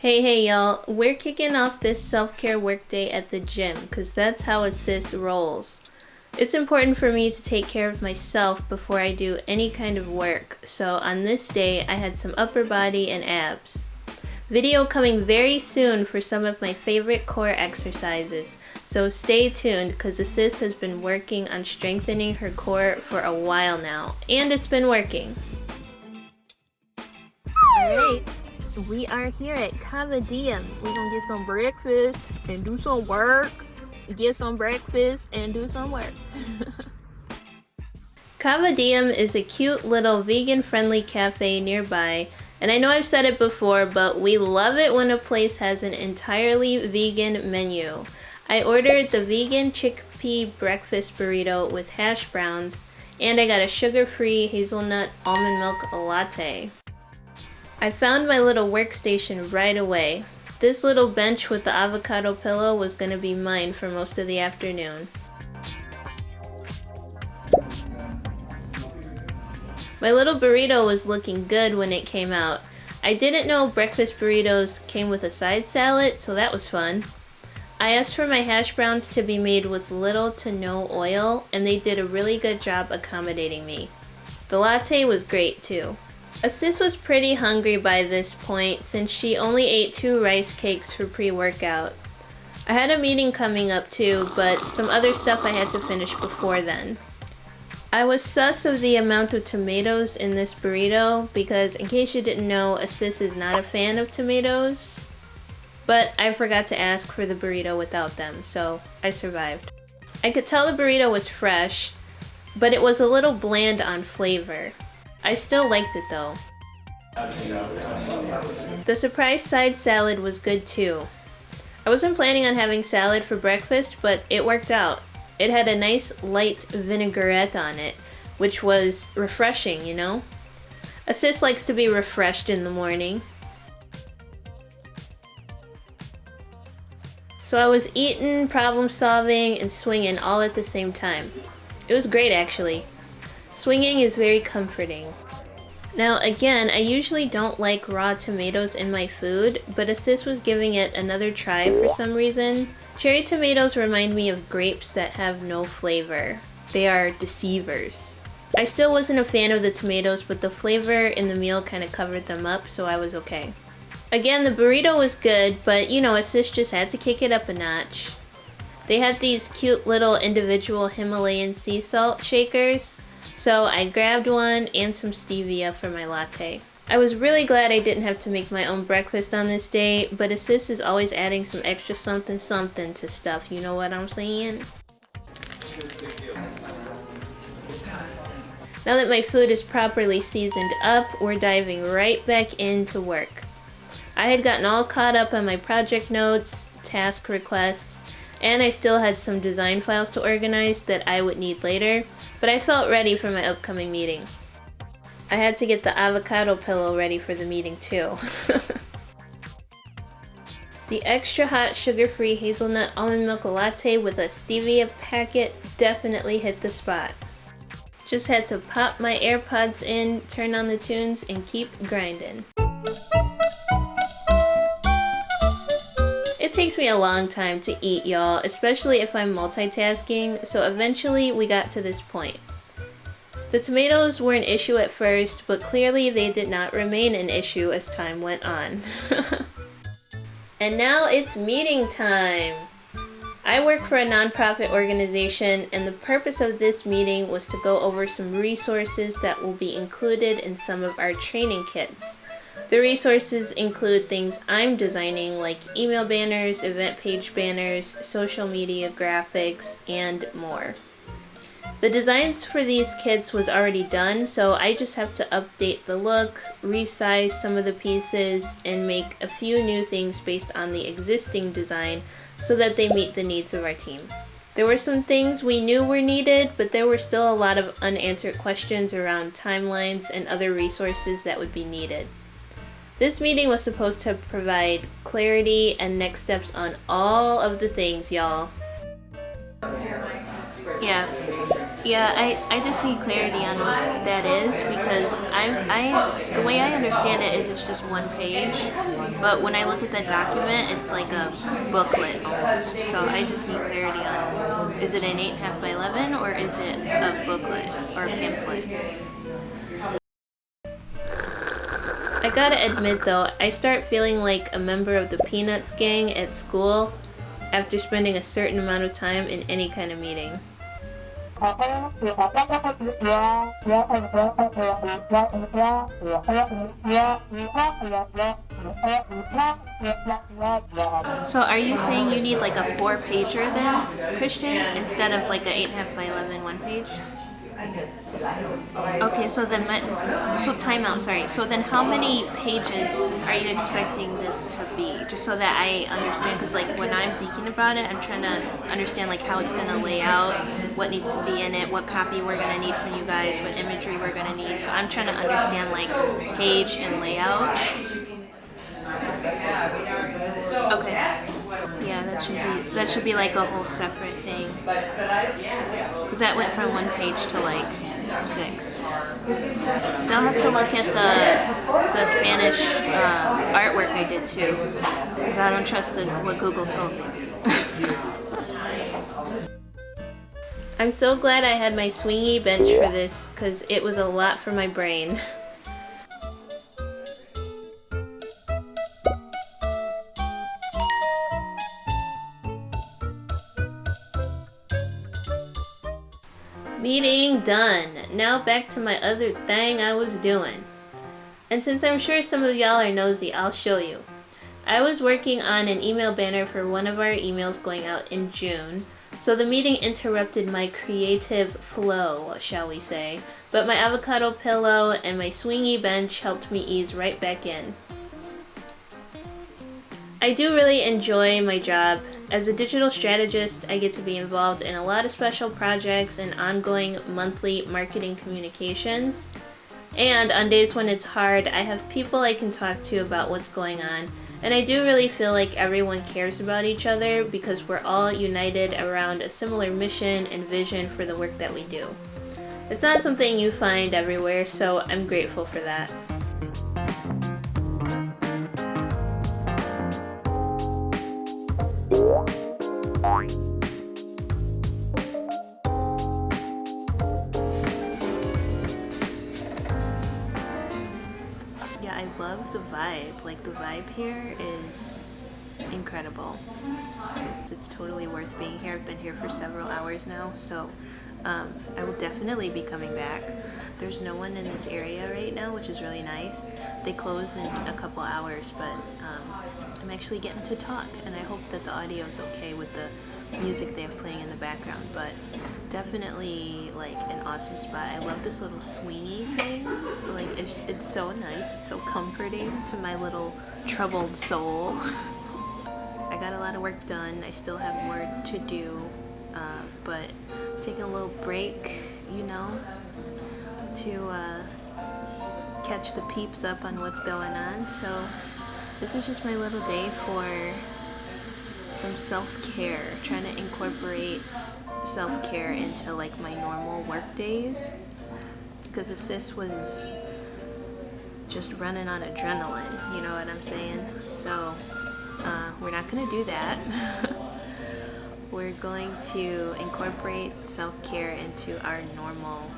Hey y'all, we're kicking off this self-care workday at the gym because that's how a sis rolls. It's important for me to take care of myself before I do any kind of work, so on this day I had some upper body and abs. Video coming very soon for some of my favorite core exercises, so stay tuned because the sis has been working on strengthening her core for a while now, and it's been working. Alright. We are here at Cavadium. We're gonna get some breakfast and do some work. Get some breakfast and do some work. Cavadium is a cute little vegan-friendly cafe nearby, and I know I've said it before, but we love it when a place has an entirely vegan menu. I ordered the vegan chickpea breakfast burrito with hash browns, and I got a sugar-free hazelnut almond milk latte. I found my little workstation right away. This little bench with the avocado pillow was gonna be mine for most of the afternoon. My little burrito was looking good when it came out. I didn't know breakfast burritos came with a side salad, so that was fun. I asked for my hash browns to be made with little to no oil, and they did a really good job accommodating me. The latte was great too. Sis was pretty hungry by this point since she only ate 2 rice cakes for pre-workout. I had a meeting coming up too, but some other stuff I had to finish before then. I was sus of the amount of tomatoes in this burrito because, in case you didn't know, Sis is not a fan of tomatoes. But I forgot to ask for the burrito without them, so I survived. I could tell the burrito was fresh, but it was a little bland on flavor. I still liked it though. The surprise side salad was good too. I wasn't planning on having salad for breakfast, but it worked out. It had a nice light vinaigrette on it, which was refreshing, you know? A sis likes to be refreshed in the morning. So I was eating, problem solving, and swinging all at the same time. It was great actually. Swinging is very comforting. Now again, I usually don't like raw tomatoes in my food, but sis was giving it another try for some reason. Cherry tomatoes remind me of grapes that have no flavor. They are deceivers. I still wasn't a fan of the tomatoes, but the flavor in the meal kind of covered them up, so I was okay. Again, the burrito was good, but you know, sis just had to kick it up a notch. They had these cute little individual Himalayan sea salt shakers, so I grabbed one and some stevia for my latte. I was really glad I didn't have to make my own breakfast on this day, but sis is always adding some extra something to stuff, you know what I'm saying? Now that my food is properly seasoned up, we're diving right back into work. I had gotten all caught up on my project notes, task requests, and I still had some design files to organize that I would need later, but I felt ready for my upcoming meeting. I had to get the avocado pillow ready for the meeting too. The extra hot sugar-free hazelnut almond milk latte with a stevia packet definitely hit the spot. Just had to pop my AirPods in, turn on the tunes, and keep grinding. It takes me a long time to eat, y'all, especially if I'm multitasking, so eventually we got to this point. The tomatoes were an issue at first, but clearly they did not remain an issue as time went on. And now it's meeting time! I work for a nonprofit organization, and the purpose of this meeting was to go over some resources that will be included in some of our training kits. The resources include things I'm designing like email banners, event page banners, social media graphics, and more. The designs for these kits was already done, so I just have to update the look, resize some of the pieces, and make a few new things based on the existing design so that they meet the needs of our team. There were some things we knew were needed, but there were still a lot of unanswered questions around timelines and other resources that would be needed. This meeting was supposed to provide clarity and next steps on all of the things, y'all. Yeah. Yeah, I just need clarity on what that is because the way I understand it is it's just one page, but when I look at that document, it's like a booklet almost. So I just need clarity on is it an 8.5 by 11 or is it a booklet or a pamphlet? I gotta admit though, I start feeling like a member of the Peanuts gang at school after spending a certain amount of time in any kind of meeting. So are you saying you need like a 4-pager then, Christian, instead of like a 8.5 by 11 one page? Okay, so then timeout, sorry. So then how many pages are you expecting this to be? Just so that I understand, because like when I'm thinking about it, I'm trying to understand like how it's going to lay out, what needs to be in it, what copy we're going to need from you guys, what imagery we're going to need. So I'm trying to understand like page and layout. Okay. Yeah, that should be like a whole separate thing. Because that went from 1 page to like 6. Now I'll have to look at the Spanish artwork I did too. Because I don't trust what Google told me. I'm so glad I had my swingy bench for this because it was a lot for my brain. Meeting done. Now back to my other thing I was doing. And since I'm sure some of y'all are nosy, I'll show you. I was working on an email banner for one of our emails going out in June, so the meeting interrupted my creative flow, shall we say, but my avocado pillow and my swingy bench helped me ease right back in. I do really enjoy my job. As a digital strategist, I get to be involved in a lot of special projects and ongoing monthly marketing communications. And on days when it's hard, I have people I can talk to about what's going on. And I do really feel like everyone cares about each other because we're all united around a similar mission and vision for the work that we do. It's not something you find everywhere, so I'm grateful for that. Yeah, I love the vibe. Like, the vibe here is incredible. It's totally worth being here. I've been here for several hours now, so I will definitely be coming back. There's no one in this area right now, which is really nice. They close in a couple hours, but I'm actually getting to talk, and I hope that the audio is okay with the music they have playing in the background, but definitely like an awesome spot. I love this little swingy thing. Like, it's so nice. It's so comforting to my little troubled soul. I got a lot of work done. I still have more to do, but taking a little break, you know, to catch the peeps up on what's going on. So this is just my little day for some self-care, trying to incorporate self-care into like my normal work days, because the sis was just running on adrenaline, you know what I'm saying? So we're not gonna do that. We're going to incorporate self-care into our normal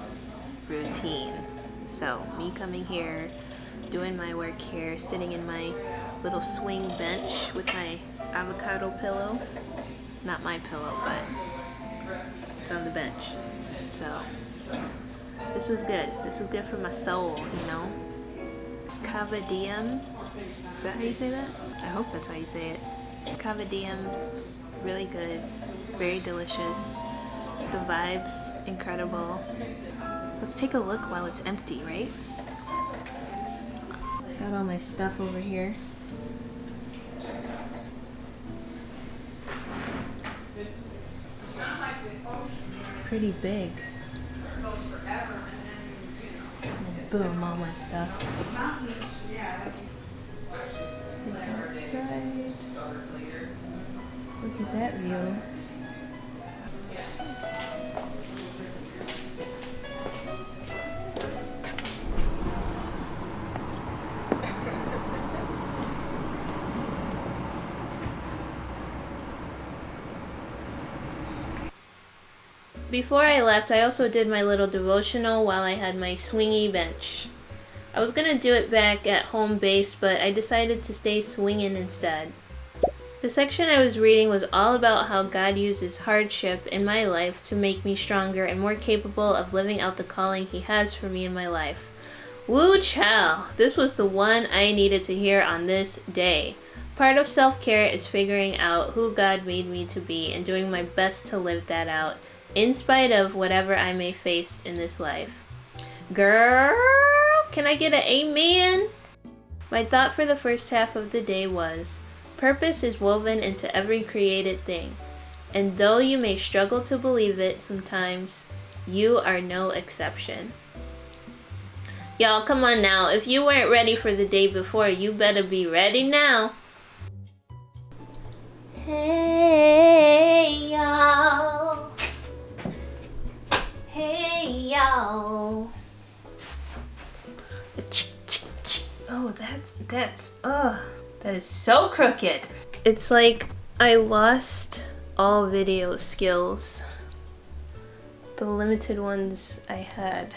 routine. So me coming here, doing my work here, sitting in my little swing bench with my avocado pillow. Not my pillow, but it's on the bench. So this was good. This was good for my soul, you know. Cava diem. Is that how you say that? I hope that's how you say it. Cava diem, really good, very delicious. The vibes, incredible. Let's take a look while it's empty, right? Got all my stuff over here. It's pretty big. And boom, all my stuff. Stay outside. Look at that view. Before I left, I also did my little devotional while I had my swingy bench. I was gonna do it back at home base, but I decided to stay swinging instead. The section I was reading was all about how God uses hardship in my life to make me stronger and more capable of living out the calling He has for me in my life. Woo chow! This was the one I needed to hear on this day. Part of self-care is figuring out who God made me to be and doing my best to live that out, in spite of whatever I may face in this life. Girl, can I get an amen? My thought for the first half of the day was, purpose is woven into every created thing, and though you may struggle to believe it sometimes, you are no exception. Y'all, come on now. If you weren't ready for the day before, you better be ready now. Hey, y'all. Hey, y'all. Oh, that is so crooked. It's like I lost all video skills. The limited ones I had.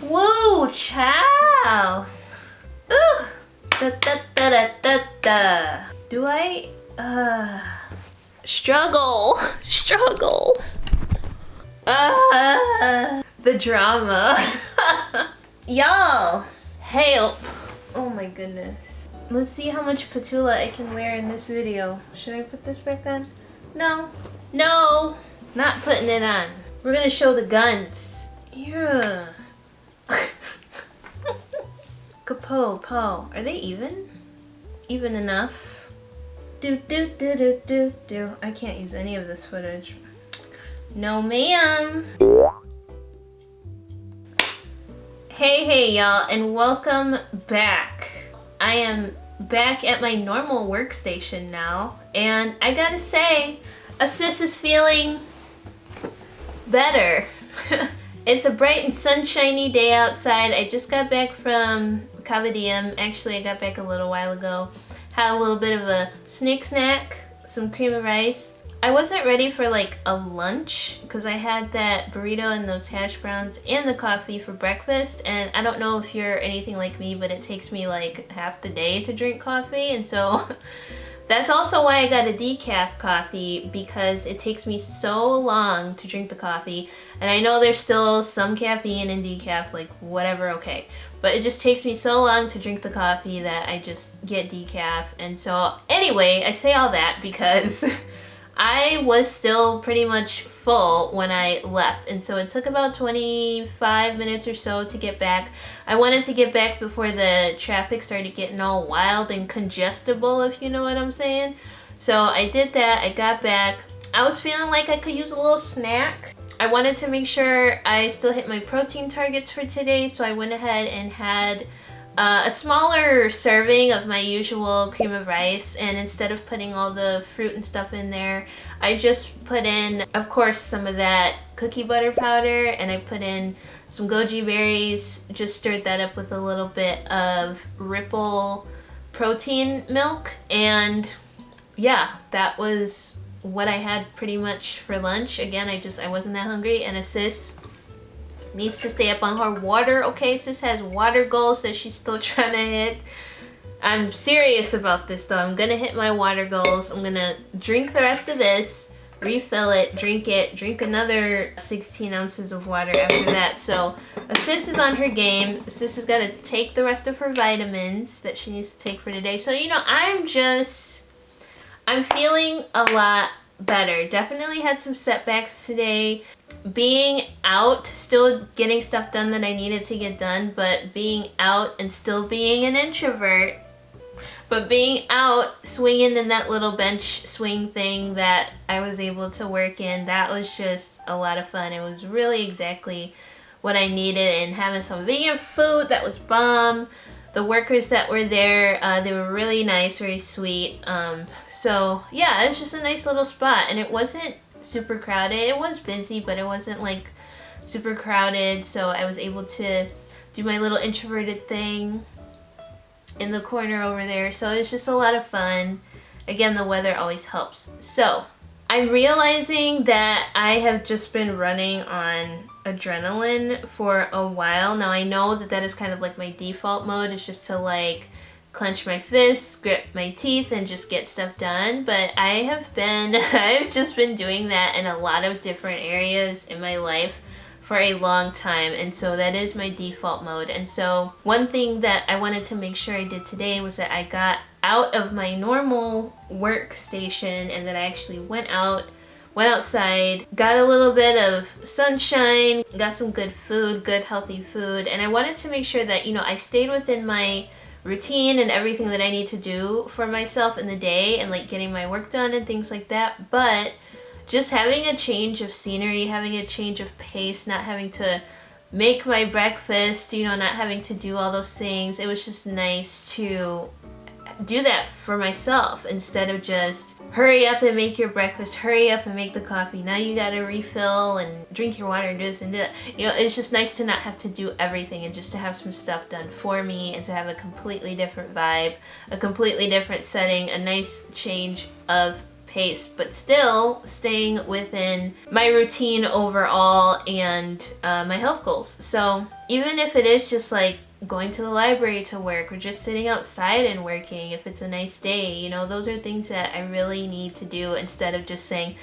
Whoa, chow! Ugh! Da da da da da da. Do I, struggle? The drama. Y'all, help! Oh my goodness. Let's see how much patoola I can wear in this video. Should I put this back on? No, not putting it on. We're gonna show the guns. Yeah. Kapo, are they even? Even enough? Do. I can't use any of this footage. No ma'am. Hey y'all, and welcome back. I am back at my normal workstation now, and I gotta say, Sis is feeling better. It's a bright and sunshiny day outside. I just got back from Cavadium. Actually, I got back a little while ago. Had a little bit of a snack, some cream of rice. I wasn't ready for like a lunch because I had that burrito and those hash browns and the coffee for breakfast, and I don't know if you're anything like me, but it takes me like half the day to drink coffee, and so that's also why I got a decaf coffee, because it takes me so long to drink the coffee. And I know there's still some caffeine in decaf, like whatever, okay. But it just takes me so long to drink the coffee that I just get decaf. And so anyway, I say all that because I was still pretty much full when I left. And so it took about 25 minutes or so to get back. I wanted to get back before the traffic started getting all wild and congestible, if you know what I'm saying. So I did that, I got back. I was feeling like I could use a little snack. I wanted to make sure I still hit my protein targets for today, so I went ahead and had a smaller serving of my usual cream of rice, and instead of putting all the fruit and stuff in there, I just put in, of course, some of that cookie butter powder, and I put in some goji berries, just stirred that up with a little bit of Ripple protein milk, and yeah, that was what I had pretty much for lunch. Again, I wasn't that hungry, and Sis needs to stay up on her water. Okay, Sis has water goals that she's still trying to hit. I'm serious about this though. I'm gonna hit my water goals. I'm gonna drink the rest of this, refill it, drink another 16 ounces of water after that. So Sis is on her game. Sis has got to take the rest of her vitamins that she needs to take for today. So, you know, I'm feeling a lot better. Definitely had some setbacks today. Being out, still getting stuff done that I needed to get done, but being out and still being an introvert, but being out swinging in that little bench swing thing that I was able to work in, that was just a lot of fun. It was really exactly what I needed, and having some vegan food that was bomb. The workers that were there, they were really nice, very sweet. So yeah, it's just a nice little spot, and it wasn't super crowded. It was busy, but it wasn't like super crowded, so I was able to do my little introverted thing in the corner over there. So it's just a lot of fun. Again, the weather always helps. So I'm realizing that I have just been running on adrenaline for a while. Now I know that that is kind of like my default mode, is just to like clench my fists, grip my teeth, and just get stuff done. But I've just been doing that in a lot of different areas in my life for a long time, and so that is my default mode. And so one thing that I wanted to make sure I did today was that I got out of my normal workstation and that I actually went outside, got a little bit of sunshine, got some good food, good healthy food, and I wanted to make sure that, you know, I stayed within my routine and everything that I need to do for myself in the day and like getting my work done and things like that. But just having a change of scenery, having a change of pace, not having to make my breakfast, you know, not having to do all those things. It was just nice to do that for myself instead of just hurry up and make your breakfast, hurry up and make the coffee. Now you gotta refill and drink your water and do this and do that. You know, it's just nice to not have to do everything and just to have some stuff done for me and to have a completely different vibe, a completely different setting, a nice change of pace, but still staying within my routine overall and my health goals. So even if it is just like going to the library to work or just sitting outside and working, if it's a nice day, you know, those are things that I really need to do instead of just saying,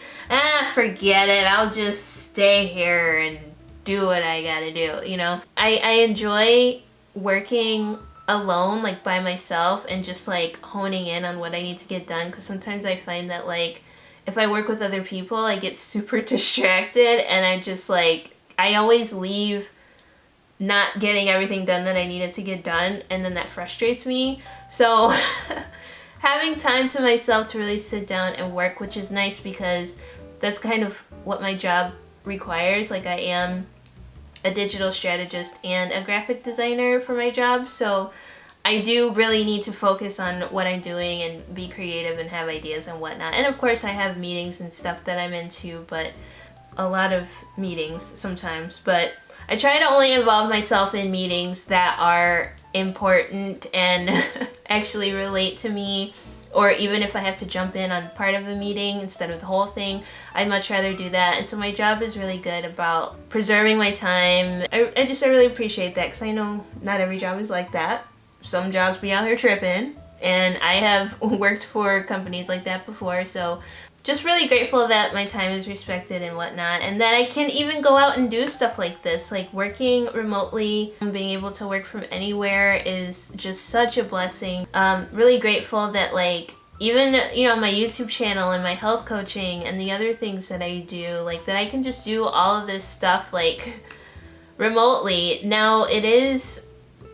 forget it, I'll just stay here and do what I gotta do, you know. I enjoy working alone, like by myself, and just like honing in on what I need to get done, because sometimes I find that like if I work with other people I get super distracted and I always leave not getting everything done that I needed to get done, and then that frustrates me. So having time to myself to really sit down and work, which is nice because that's kind of what my job requires. Like I am a digital strategist and a graphic designer for my job, so I do really need to focus on what I'm doing and be creative and have ideas and whatnot. And of course I have meetings and stuff that I'm into, but a lot of meetings sometimes, but I try to only involve myself in meetings that are important and actually relate to me, or even if I have to jump in on part of the meeting instead of the whole thing, I'd much rather do that. And so my job is really good about preserving my time. I really appreciate that, because I know not every job is like that. Some jobs be out here tripping, and I have worked for companies like that before, so just really grateful that my time is respected and whatnot, and that I can even go out and do stuff like this. Like working remotely and being able to work from anywhere is just such a blessing. Really grateful that like even, you know, my YouTube channel and my health coaching and the other things that I do, like that I can just do all of this stuff like remotely. Now it is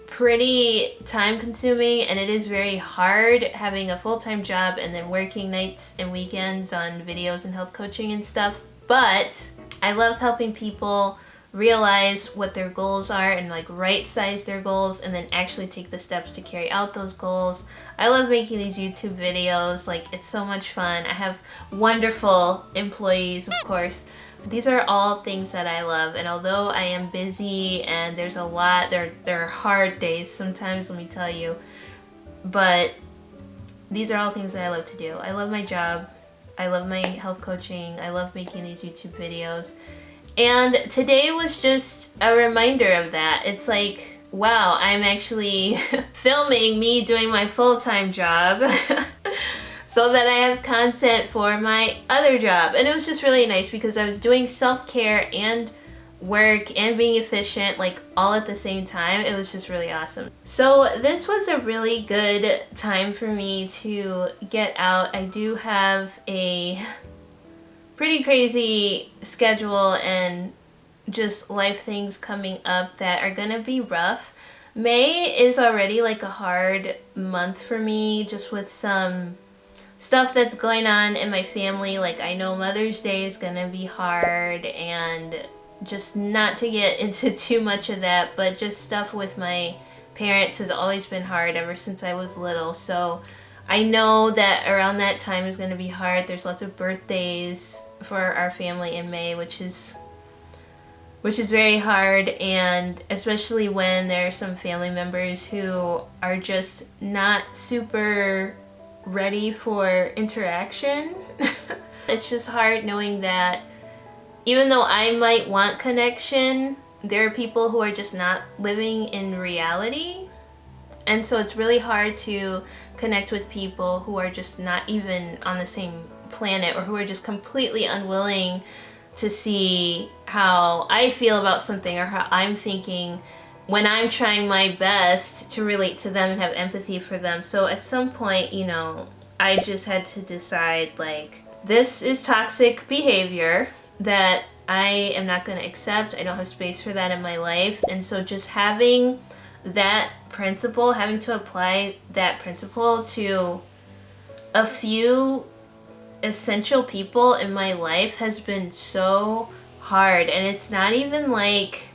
pretty time consuming and it is very hard having a full-time job and then working nights and weekends on videos and health coaching and stuff, but I love helping people realize what their goals are and like right size their goals and then actually take the steps to carry out those goals. I love making these YouTube videos, like it's so much fun. I have wonderful employees, of course. These are all things that I love, and although I am busy and there's a lot, there are hard days sometimes, let me tell you, but these are all things that I love to do. I love my job, I love my health coaching, I love making these YouTube videos, and today was just a reminder of that. It's like, wow, I'm actually filming me doing my full-time job so that I have content for my other job. And it was just really nice because I was doing self-care and work and being efficient like all at the same time. It was just really awesome. So this was a really good time for me to get out. I do have a pretty crazy schedule and just life things coming up that are gonna be rough. May is already like a hard month for me, just with some stuff that's going on in my family. Like I know Mother's Day is gonna be hard, and just not to get into too much of that, but just stuff with my parents has always been hard ever since I was little. So I know that around that time is gonna be hard. There's lots of birthdays for our family in May, which is very hard, and especially when there are some family members who are just not super ready for interaction. It's just hard knowing that even though I might want connection, there are people who are just not living in reality. And so it's really hard to connect with people who are just not even on the same planet, or who are just completely unwilling to see how I feel about something or how I'm thinking when I'm trying my best to relate to them and have empathy for them. So at some point, you know, I just had to decide, like, this is toxic behavior that I am not going to accept. I don't have space for that in my life. And so just having that principle, having to apply that principle to a few essential people in my life has been so hard. And it's not even like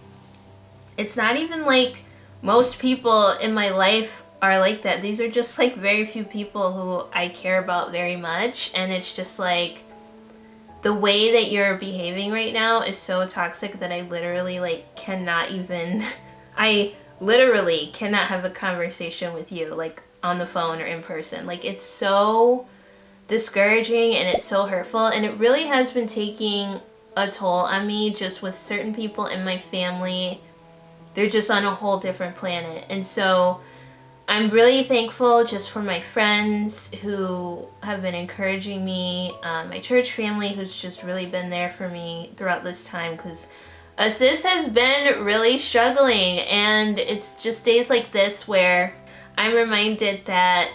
most people in my life are like that. These are just like very few people who I care about very much, and it's just like the way that you're behaving right now is so toxic that I literally like cannot even I literally cannot have a conversation with you like on the phone or in person. Like, it's so discouraging and it's so hurtful, and it really has been taking a toll on me just with certain people in my family. They're just on a whole different planet. And so I'm really thankful just for my friends who have been encouraging me, my church family who's just really been there for me throughout this time, because sis has been really struggling. And it's just days like this where I'm reminded that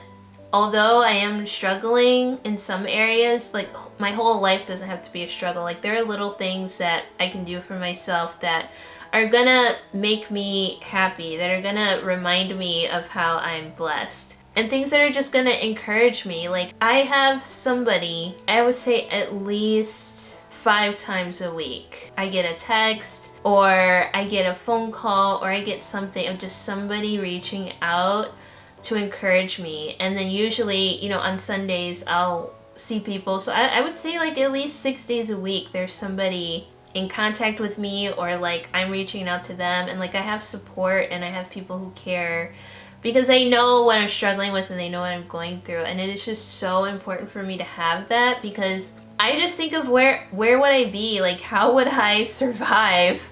although I am struggling in some areas, like, my whole life doesn't have to be a struggle. Like, there are little things that I can do for myself that are gonna make me happy, that are gonna remind me of how I'm blessed, and things that are just gonna encourage me. Like, I have somebody, I would say at least 5 times a week, I get a text or I get a phone call or I get something of just somebody reaching out to encourage me. And then usually, you know, on Sundays I'll see people. So I would say like at least 6 days a week there's somebody in contact with me, or like I'm reaching out to them, and like I have support and I have people who care because they know what I'm struggling with and they know what I'm going through. And it is just so important for me to have that, because I just think of where would I be, like how would I survive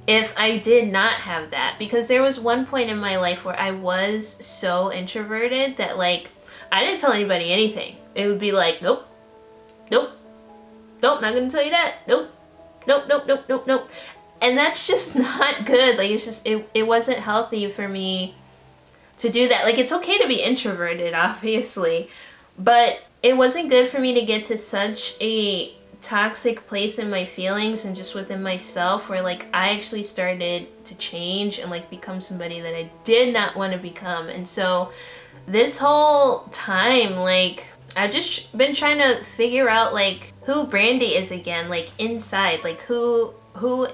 if I did not have that? Because there was one point in my life where I was so introverted that like I didn't tell anybody anything. It would be like, nope, nope, nope, not gonna tell you that, nope, nope, nope, nope, nope, nope. And that's just not good. Like, it's just, it wasn't healthy for me to do that. Like, it's okay to be introverted, obviously, but it wasn't good for me to get to such a toxic place in my feelings and just within myself where like I actually started to change and like become somebody that I did not want to become. And so this whole time, like, I've just been trying to figure out like who Brandy is again, like inside, like who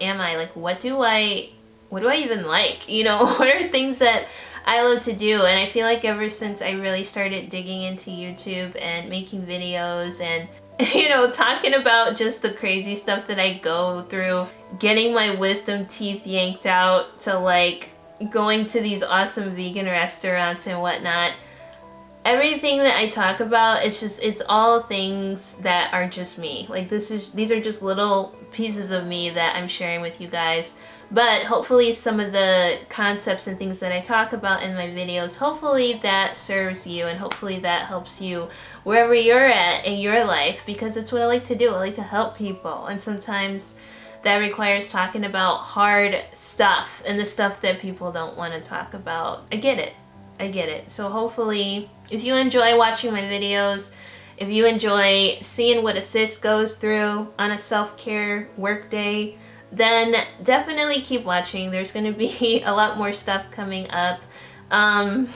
am I, like what do I even like, you know? What are things that I love to do? And I feel like ever since I really started digging into YouTube and making videos and, you know, talking about just the crazy stuff that I go through, getting my wisdom teeth yanked out, to like going to these awesome vegan restaurants and whatnot, everything that I talk about, it's all things that are just me. Like, these are just little pieces of me that I'm sharing with you guys. But hopefully some of the concepts and things that I talk about in my videos, hopefully that serves you, and hopefully that helps you wherever you're at in your life, because it's what I like to do. I like to help people, and sometimes that requires talking about hard stuff and the stuff that people don't want to talk about. I get it. So hopefully if you enjoy watching my videos, if you enjoy seeing what a sis goes through on a self-care work day, then definitely keep watching. There's going to be a lot more stuff coming up. A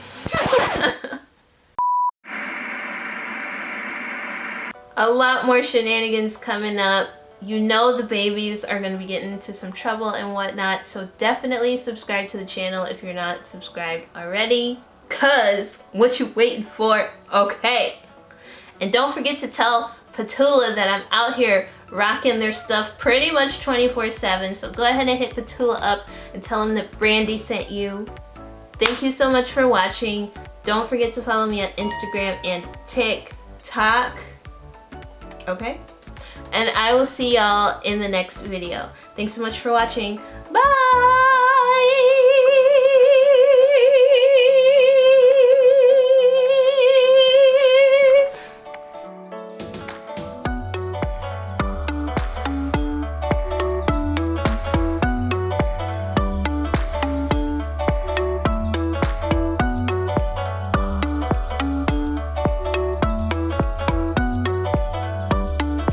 lot more shenanigans coming up. You know the babies are going to be getting into some trouble and whatnot, so definitely subscribe to the channel if you're not subscribed already, cause what you waiting for, okay? And don't forget to tell Petula that I'm out here rocking their stuff pretty much 24/7, so go ahead and hit Petula up and tell him that Brandy sent you. Thank you so much for watching. Don't forget to follow me on Instagram and TikTok. Okay? And I will see y'all in the next video. Thanks so much for watching. Bye!